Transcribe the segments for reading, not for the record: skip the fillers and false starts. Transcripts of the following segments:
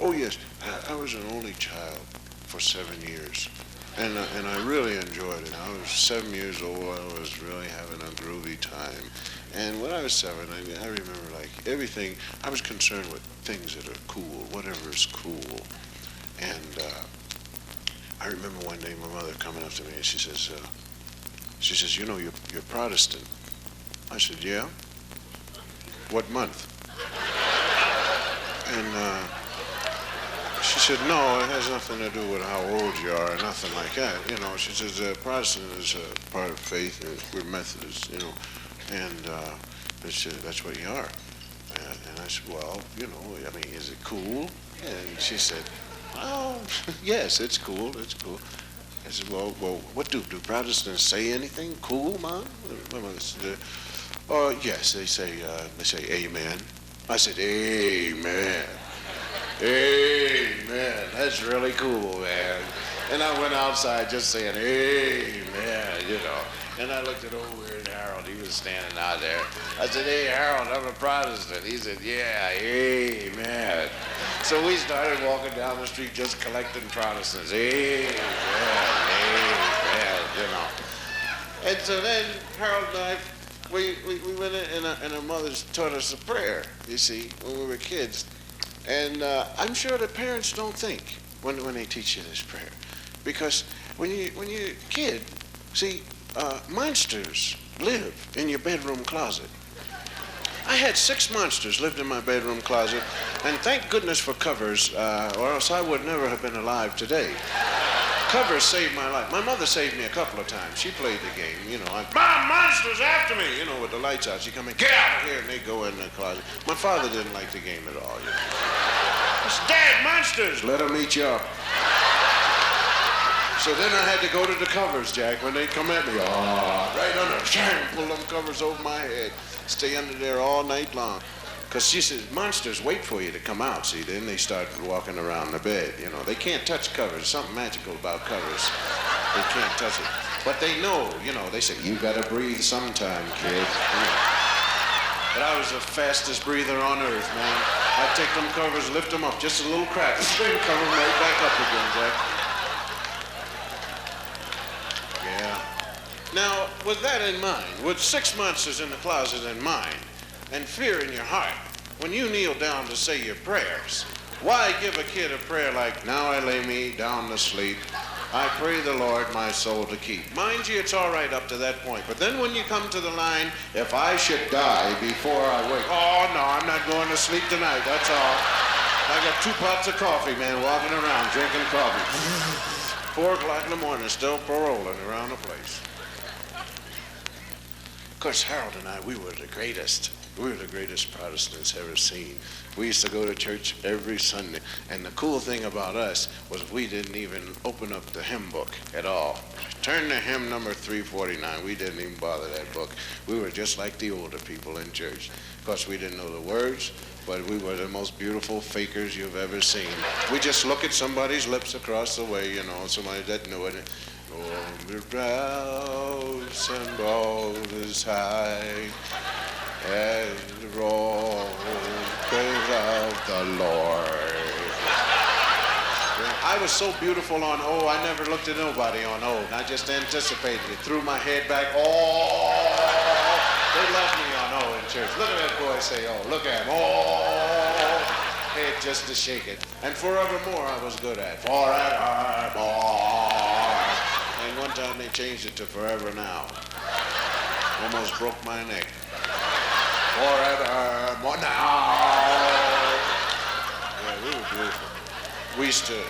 Oh yes, I was an only child for 7 years. And I really enjoyed it. I was 7 years old. I was really having a groovy time. And when I was 7, I remember like everything. I was concerned with things that are cool, whatever is cool. And I remember one day my mother coming up to me and she says, you know, you're Protestant. I said, yeah. What month? And she said, no, it has nothing to do with how old you are or nothing like that. You know, she says, Protestant is a part of faith, and we're Methodists, you know, and she said, that's what you are. And I said, well, you know, I mean, is it cool? And she said, oh, yes, it's cool, it's cool. I said, well, what do Protestants say anything cool, Mom? My mother said, oh, yes, they say amen. I said, amen. Amen. That's really cool, man. And I went outside just saying, amen, you know. And I looked at old weird Harold. He was standing out there. I said, hey, Harold, I'm a Protestant. He said, yeah, amen. So we started walking down the street just collecting Protestants. Amen, amen, you know. And so then Harold and I, we went in and our mothers taught us a prayer, you see, when we were kids. And I'm sure the parents don't think when they teach you this prayer. Because when you're a kid, see, monsters live in your bedroom closet. I had 6 monsters lived in my bedroom closet, and thank goodness for covers, or else I would never have been alive today. Covers saved my life. My mother saved me a couple of times. She played the game, you know. Mom, monsters after me! You know, with the lights out. She come in, get out of here, and they go in the closet. My father didn't like the game at all, you know. He said, Dad, monsters! Let them eat you up. So then I had to go to the covers, Jack, when they come at me. Oh, right under, pull them covers over my head. Stay under there all night long. Because she says, monsters wait for you to come out, see. Then they start walking around the bed, you know. They can't touch covers. There's something magical about covers. They can't touch it. But they know, you know. They say, you gotta breathe sometime, kid. You know. But I was the fastest breather on earth, man. I'd take them covers, lift them up, just a little crack, then cover them right back up again, Jack. Yeah. Now, with that in mind, with 6 monsters in the closet in mind, and fear in your heart, when you kneel down to say your prayers, why give a kid a prayer like, now I lay me down to sleep, I pray the Lord my soul to keep. Mind you, it's all right up to that point, but then when you come to the line, if I should die before I wake, oh no, I'm not going to sleep tonight, that's all. I got 2 pots of coffee, man, walking around drinking coffee. 4 o'clock in the morning, still paroling around the place. Of course, Harold and I, we were the greatest. We were the greatest Protestants ever seen. We used to go to church every Sunday. And the cool thing about us was we didn't even open up the hymn book at all. Turn to hymn number 349. We didn't even bother that book. We were just like the older people in church. Of course, we didn't know the words, but we were the most beautiful fakers you've ever seen. We just look at somebody's lips across the way, you know, somebody that knew it. Oh, the brows and boulders high, as the roll of the Lord. I was so beautiful on O, I never looked at nobody on O. I just anticipated it, threw my head back. Oh, they love me on O in church. Look at that boy say oh, look at him. Oh, head just to shake it. And forevermore I was good at. Forevermore. And one time they changed it to forever now. Almost broke my neck. Forevermore now. Yeah, we were beautiful.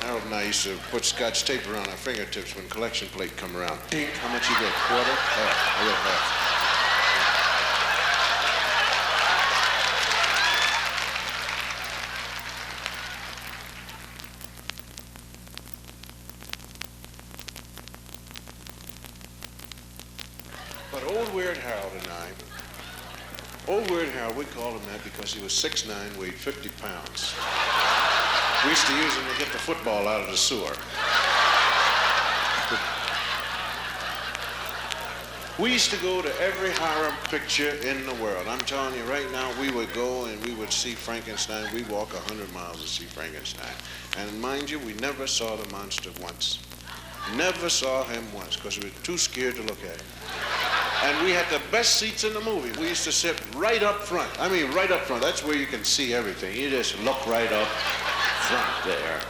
Harold and I used to put Scotch tape around our fingertips when collection plate come around. Dink, how much you get? Quarter? Half. I get half. But old Weird Harold and I, old Weird Harold, we called him that because he was 6'9", weighed 50 pounds. We used to use him to get the football out of the sewer. We used to go to every horror picture in the world. I'm telling you right now, we would go and we would see Frankenstein. We'd walk 100 miles to see Frankenstein. And mind you, we never saw the monster once. Never saw him once because we were too scared to look at him. And we had the best seats in the movie. We used to sit right up front. I mean, right up front. That's where you can see everything. You just look right up front there.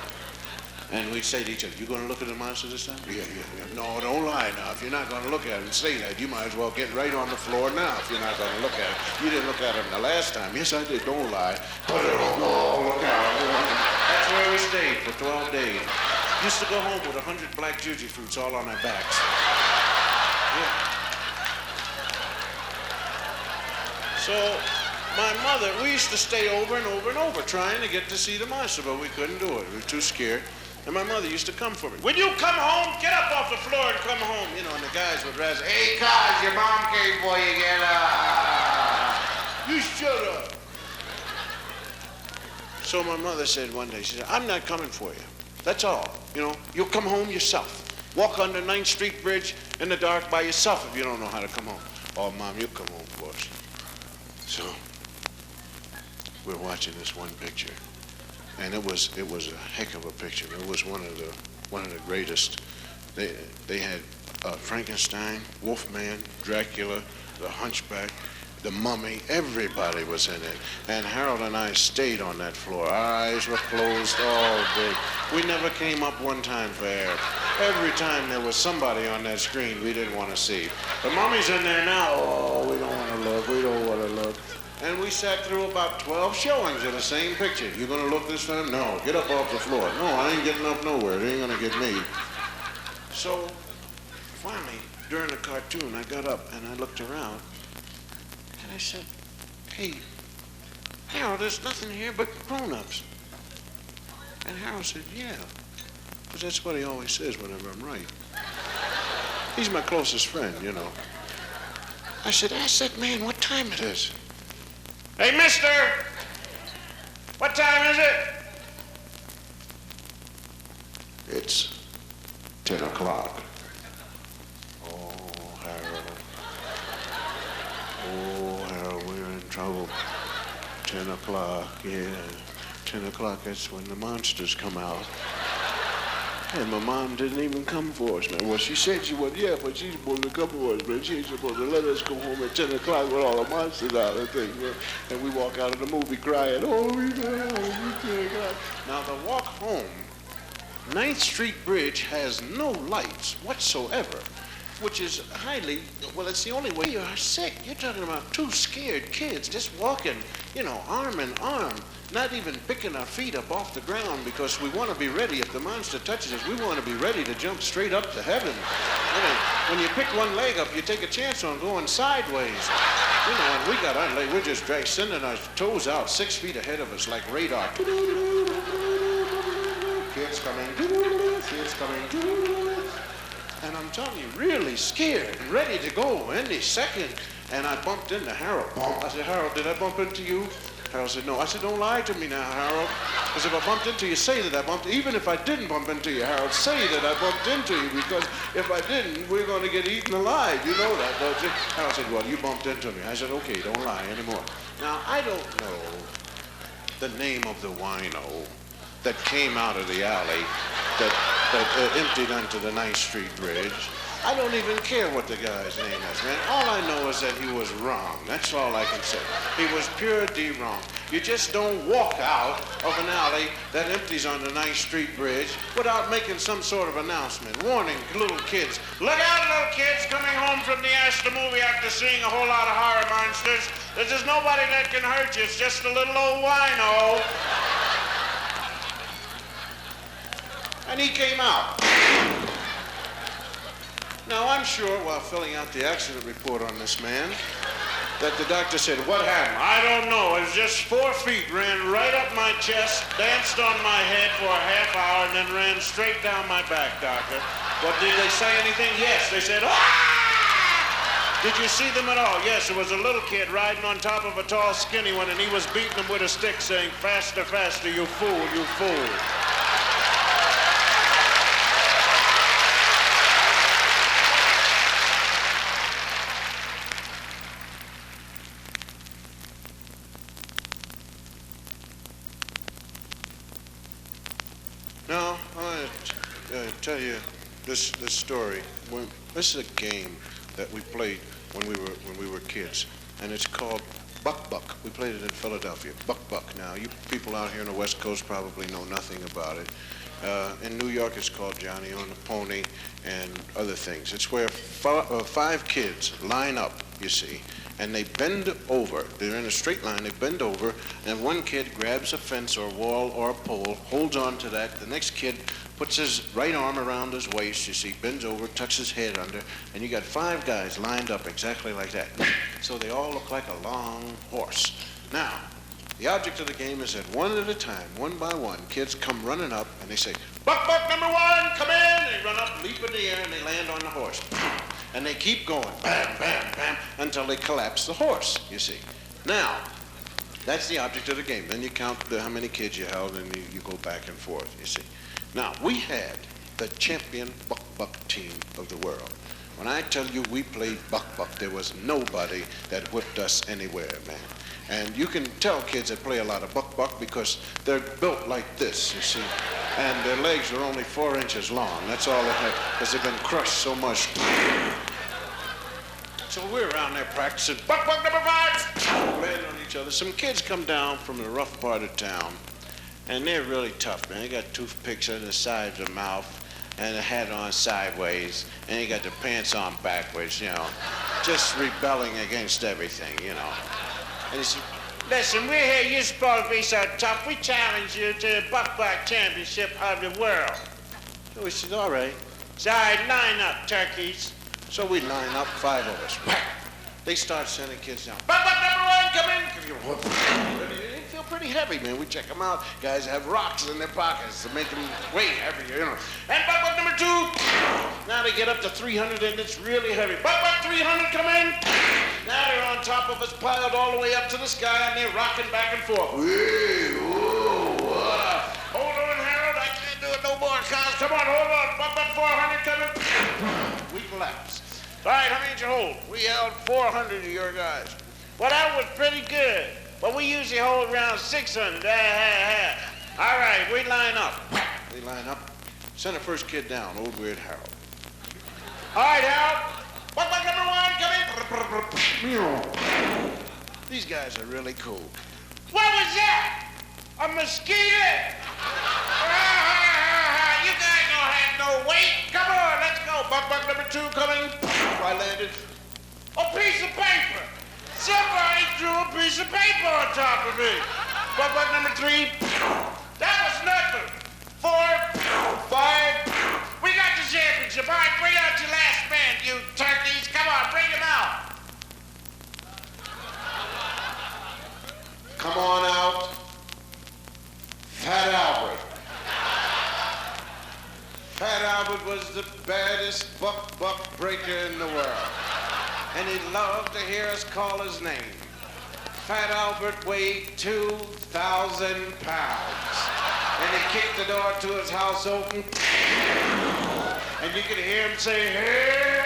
And we'd say to each other, you going to look at the monster this time? Yeah. No, don't lie now. If you're not going to look at him and say that, you might as well get right on the floor now if you're not going to look at him. You didn't look at him the last time. Yes, I did. Don't lie. But look at him. That's where we stayed for 12 days. Used to go home with 100 black juji fruits all on our backs. Yeah. So my mother, we used to stay over and over and over trying to get to see the monster, but we couldn't do it. We were too scared. And my mother used to come for me. When you come home, get up off the floor and come home. You know, and the guys would rather say, hey, cuz, your mom came for you, get up. You shut up. So my mother said one day, she said, I'm not coming for you. That's all. You know, you'll come home yourself. Walk under 9th Street Bridge in the dark by yourself if you don't know how to come home. Oh, Mom, you come home for us. So we're watching this one picture. And it was a heck of a picture. It was one of the greatest. They had Frankenstein, Wolfman, Dracula, the Hunchback, the Mummy. Everybody was in it. And Harold and I stayed on that floor. Our eyes were closed all day. We never came up one time for air. Every time there was somebody on that screen we didn't want to see. The Mummy's in there now. Oh, we don't want to look. We don't want to look. And we sat through about 12 showings of the same picture. You gonna look this time? No, get up off the floor. No, I ain't getting up nowhere. It ain't gonna get me. So finally, during the cartoon, I got up and I looked around and I said, hey, Harold, there's nothing here but grown-ups. And Harold said, yeah, because that's what he always says whenever I'm right. He's my closest friend, you know. I said, ask that man what time it is. Hey, mister, what time is it? It's 10 o'clock. Oh, Harold, we're in trouble. 10 o'clock, yeah. 10 o'clock, that's when the monsters come out. And my mom didn't even come for us, man. Well, she said she would, yeah, but she's supposed to come for us, man. She's supposed to let us go home at 10 o'clock with all the monsters out and things, man. And we walk out of the movie crying, oh, we got home, 10 o'clock. Now, the walk home, 9th Street Bridge has no lights whatsoever, which is highly, well, it's the only way you are sick. You're talking about two scared kids just walking, you know, arm in arm. Not even picking our feet up off the ground because we want to be ready. If the monster touches us, we want to be ready to jump straight up to heaven. You know, when you pick one leg up, you take a chance on going sideways. You know, and we got our leg, we're just sending our toes out 6 feet ahead of us like radar. Kids coming, kids coming. And I'm telling you, really scared and ready to go any second. And I bumped into Harold. I said, Harold, did I bump into you? Harold said, no. I said, don't lie to me now, Harold. Because if I bumped into you, say that I bumped. Even if I didn't bump into you, Harold, say that I bumped into you. Because if I didn't, we're going to get eaten alive. You know that, don't you? Harold said, well, you bumped into me. I said, okay, don't lie anymore. Now, I don't know the name of the wino that came out of the alley that emptied onto the 9th Street Bridge. I don't even care what the guy's name is, man. All I know is that he was wrong. That's all I can say. He was pure D wrong. You just don't walk out of an alley that empties on the 9th Street Bridge without making some sort of announcement, warning little kids. Look out, little kids, coming home from the Astor movie after seeing a whole lot of horror monsters. There's nobody that can hurt you. It's just a little old wino. And he came out. Now, I'm sure while filling out the accident report on this man that the doctor said, what happened? I don't know. It was just 4 feet ran right up my chest, danced on my head for a half hour, and then ran straight down my back, doctor. But did they say anything? Yes. They said, ah! Did you see them at all? Yes, there was a little kid riding on top of a tall, skinny one, and he was beating him with a stick saying, faster, faster, you fool, you fool. tell you this story. This is a game that we played when we were kids, and it's called Buck Buck. We played it in Philadelphia. Buck Buck. Now, you people out here on the West Coast probably know nothing about it. In New York, it's called Johnny on the Pony and other things. It's where five kids line up, you see, and they bend over. They're in a straight line. They bend over, and one kid grabs a fence or wall or a pole, holds on to that. The next kid puts his right arm around his waist, you see, bends over, tucks his head under, and you got five guys lined up exactly like that. So they all look like a long horse. Now, the object of the game is that one at a time, one by one, kids come running up and they say, Buck Buck number one, come in. They run up, leap in the air, and they land on the horse. And they keep going, bam, bam, bam, until they collapse the horse, you see. Now, that's the object of the game. Then you count how many kids you held, and you go back and forth, you see. Now, we had the champion Buck Buck team of the world. When I tell you we played Buck Buck, there was nobody that whipped us anywhere, man. And you can tell kids that play a lot of Buck Buck because they're built like this, you see. And their legs are only 4 inches long. That's all they have, because they've been crushed so much. So we're around there practicing Buck Buck number five, landing on each other. Some kids come down from the rough part of town, and they're really tough, man. They got toothpicks on the sides of their mouth, and a hat on sideways, and they got their pants on backwards, you know, just rebelling against everything, you know. And he said, listen, we're here, you're supposed to be so tough, we challenge you to the Buck Buck Championship of the world. So we said, all right. So I line up, turkeys. So we line up, 5 of us. They start sending kids down. Buck Buck number one, come in. They feel pretty heavy, man. We check them out. Guys have rocks in their pockets to make them way heavier, you know. And Buck Buck number two. Now they get up to 300, and it's really heavy. Buck Buck 300, come in. Now they're on top of us, piled all the way up to the sky, and they're rocking back and forth. Wee, whoa, hold on, Harold. I can't do it no more, cuz. Come on, hold on. Buck Buck 400, coming. We collapse. All right, how many did you hold? We held 400 of your guys. Well, that was pretty good. But we usually hold around 600. All right, we line up. We line up. Send the first kid down, old weird Harold. All right, Harold. Buck Buck number one, come in. These guys are really cool. What was that? A mosquito? You guys don't have no weight. Come on, let's go. Buck Buck number two coming. I landed. A piece of paper. Somebody threw a piece of paper on top of me. Buck Buck number three. That was nothing. 4, 5. We got the championship. All right, bring out your last man, you turkeys. Come on, bring him out. Come on out. Fat Albert. Fat Albert was the baddest buck breaker in the world. And he loved to hear us call his name. Fat Albert weighed 2,000 pounds. And he kicked the door to his house open. And you could hear him say, hey,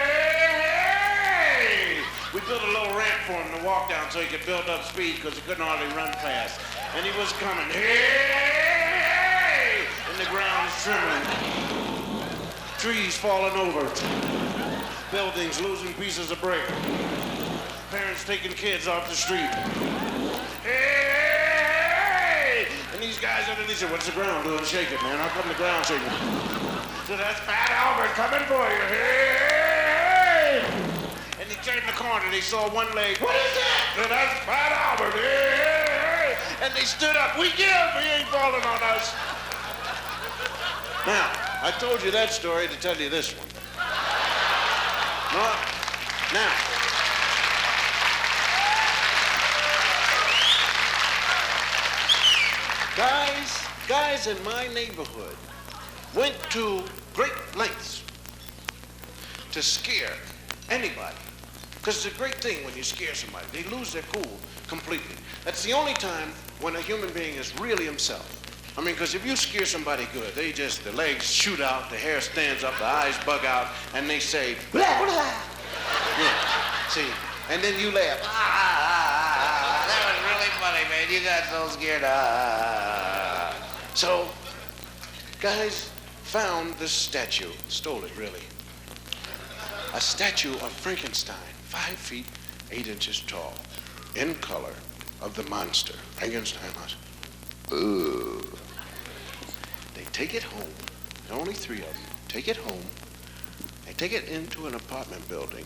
hey! We built a little ramp for him to walk down so he could build up speed because he couldn't hardly run fast. And he was coming, hey, hey! And the ground is trembling. Trees falling over. Buildings losing pieces of brick. Parents taking kids off the street. Hey! And these guys underneath said, what's the ground doing? Shake it, man. How come the ground's shaking? So that's Fat Albert coming for you. Hey! And he turned the corner. They saw one leg. What is that? So that's Fat Albert. Hey! And they stood up. We give. He ain't falling on us. Now, I told you that story to tell you this one. Now, guys in my neighborhood went to great lengths to scare anybody. Because it's a great thing when you scare somebody. They lose their cool completely. That's the only time when a human being is really himself. I mean, because if you scare somebody good, the legs shoot out, the hair stands up, the eyes bug out, and they say, blah, blah. Yeah, see, and then you laugh. That was really funny, man. You got so scared. So, guys found this statue, stole it really. A statue of Frankenstein, 5 feet, 8 inches tall, in color, of the monster, Frankenstein monster. Ugh. They take it home, there are only 3 of them, take it home, they take it into an apartment building,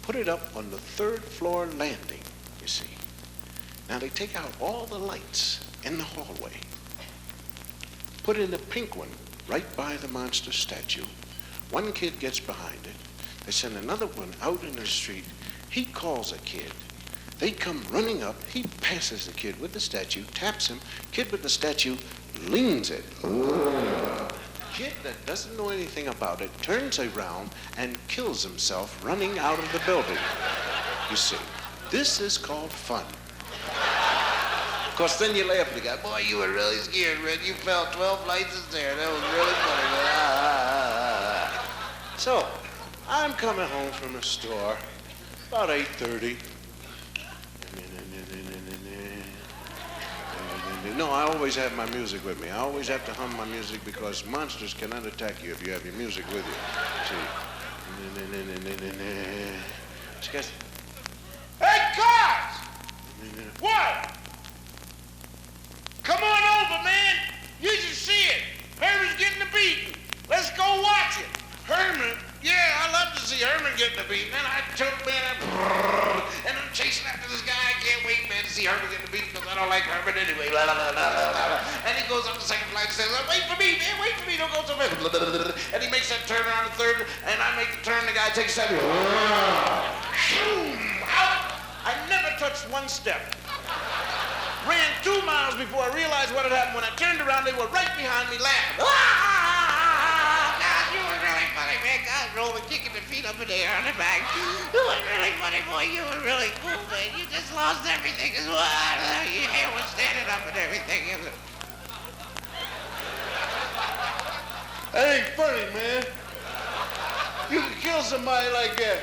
put it up on the 3rd floor landing, you see. Now they take out all the lights in the hallway, put in a pink one right by the monster statue. One kid gets behind it. They send another one out in the street. He calls a kid. They come running up. He passes the kid with the statue, taps him. Kid with the statue leans it. Kid that doesn't know anything about it turns around and kills himself running out of the building. You see, this is called fun. Of course, then you laugh at the guy. Boy, you were really scared, Red. You fell 12 flights of stairs. That was really funny. So, I'm coming home from the store about 8:30. No, I always have my music with me. I always have to hum my music because monsters cannot attack you if you have your music with you. See? Hey, guys! What? Come on over, man. You should see it. Herman's getting the beating. Let's go watch it. Herman? Yeah, I love to see Herman getting the beating. And I took, man, and I'm chasing after this guy. I can't wait, man, to see Herman getting the beating because I don't like Herman anyway. And he goes up the second flight and says, wait for me, man, wait for me. Don't go so fast. And he makes that turn around the 3rd, and I make the turn. The guy takes that. Out. I never touched one step. Ran 2 miles before I realized what had happened. When I turned around, they were right behind me laughing. God, you were really funny, man. God, rolling, kicking their feet up in the air on their back. You were really funny, boy. You were really cool, man. You just lost everything as well. Your hair was standing up and everything. That ain't funny, man. You can kill somebody like that.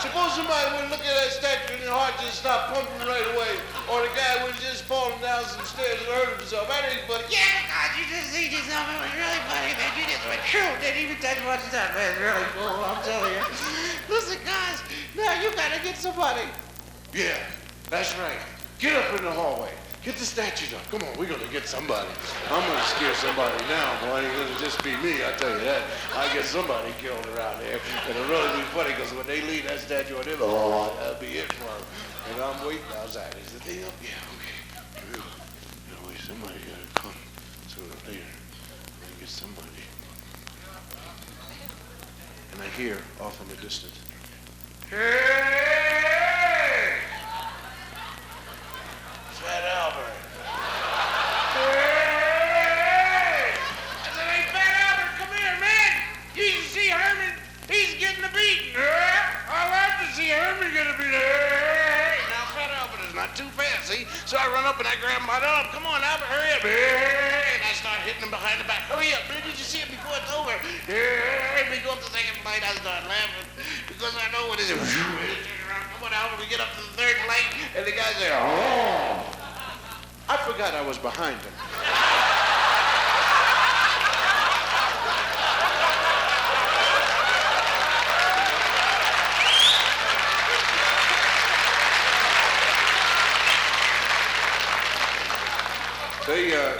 Suppose somebody would look at that statue and their heart just stop pumping right away. Or the guy would just fallen down some stairs and hurt himself. That ain't funny. Yeah, God, you just see yourself. It was really funny, man. You just went true. Didn't even touch one step, man. It's really cool, I'm telling you. Listen, guys, now you gotta get somebody. Yeah, that's right. Get up in the hallway. Get the statues up. Come on, we're gonna get somebody. I'm gonna scare somebody now, boy. It ain't gonna just be me, I tell you that. I get somebody killed around there. And it'll really be funny, because when they leave that statue on their lawn, that'll be it for them. And I'm waiting outside. Is the thing up? Yeah, okay. Wait, somebody gotta come sooner or later. I get somebody. And I hear off in the distance, hey! Fat Albert. Hey! I said, hey, Fat Albert, come here, man. You can see Herman. He's getting the beating. I like to see Herman get a beating. Hey! Now, Fat Albert is not too fast, see? So I run up and I grab him by the arm. Come on, Albert, hurry up. Hey! And I start hitting him behind the back. Hurry up, man. Did you see it before it's over? Hey! We go up the second flight. I start laughing because I know what it is. Come on, Albert, we get up to the 3rd flight, and the guy's there. Oh! I forgot I was behind him.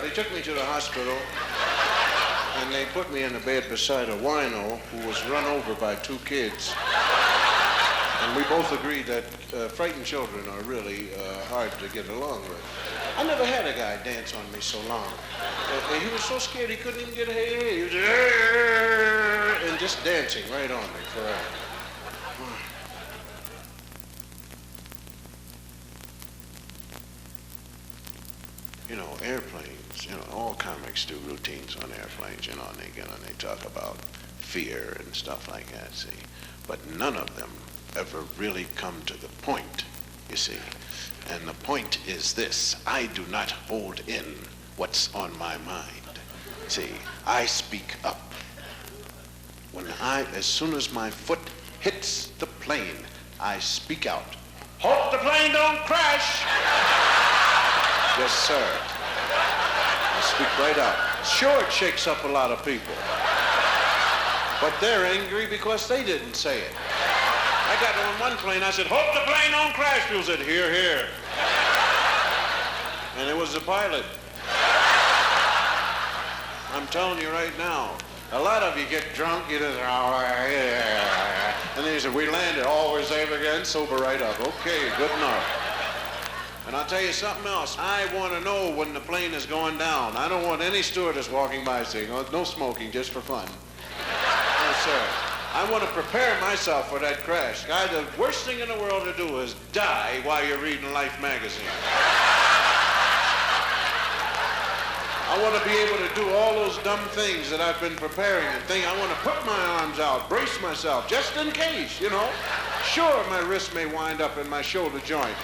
They took me to the hospital, and they put me in a bed beside a wino who was run over by 2 kids. And we both agreed that frightened children are really hard to get along with. I never had a guy dance on me so long. He was so scared he couldn't even get a hey. He was and just dancing right on me forever. You know, airplanes, all comics do routines on airplanes, and they get on, they talk about fear and stuff like that, see. But none of them ever really come to the point, you see. And the point is this: I do not hold in what's on my mind. See, I speak up. As soon as my foot hits the plane, I speak out. Hope the plane don't crash. Yes, sir. Yes, Speak right out. Sure, it shakes up a lot of people. But they're angry because they didn't say it. I got on one plane, I said, hope the plane don't crash. People said, here, here. And it was the pilot. I'm telling you right now, a lot of you get drunk, you just, and then you say, we landed, always safe again, sober right up. Okay, good enough. And I'll tell you something else. I want to know when the plane is going down. I don't want any stewardess walking by saying, oh, no smoking, just for fun. No, sir. I want to prepare myself for that crash. Guy, the worst thing in the world to do is die while you're reading Life magazine. I want to be able to do all those dumb things that I've been preparing and think. I want to put my arms out, brace myself, just in case, you know. Sure, my wrist may wind up in my shoulder joint,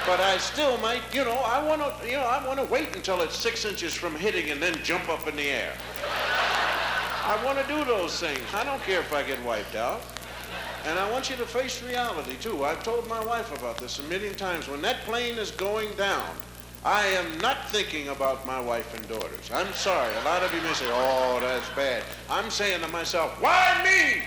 but I still might, I want to wait until it's 6 inches from hitting and then jump up in the air. I want to do those things. I don't care if I get wiped out. And I want you to face reality, too. I've told my wife about this a million times. When that plane is going down, I am not thinking about my wife and daughters. I'm sorry. A lot of you may say, oh, that's bad. I'm saying to myself, why me?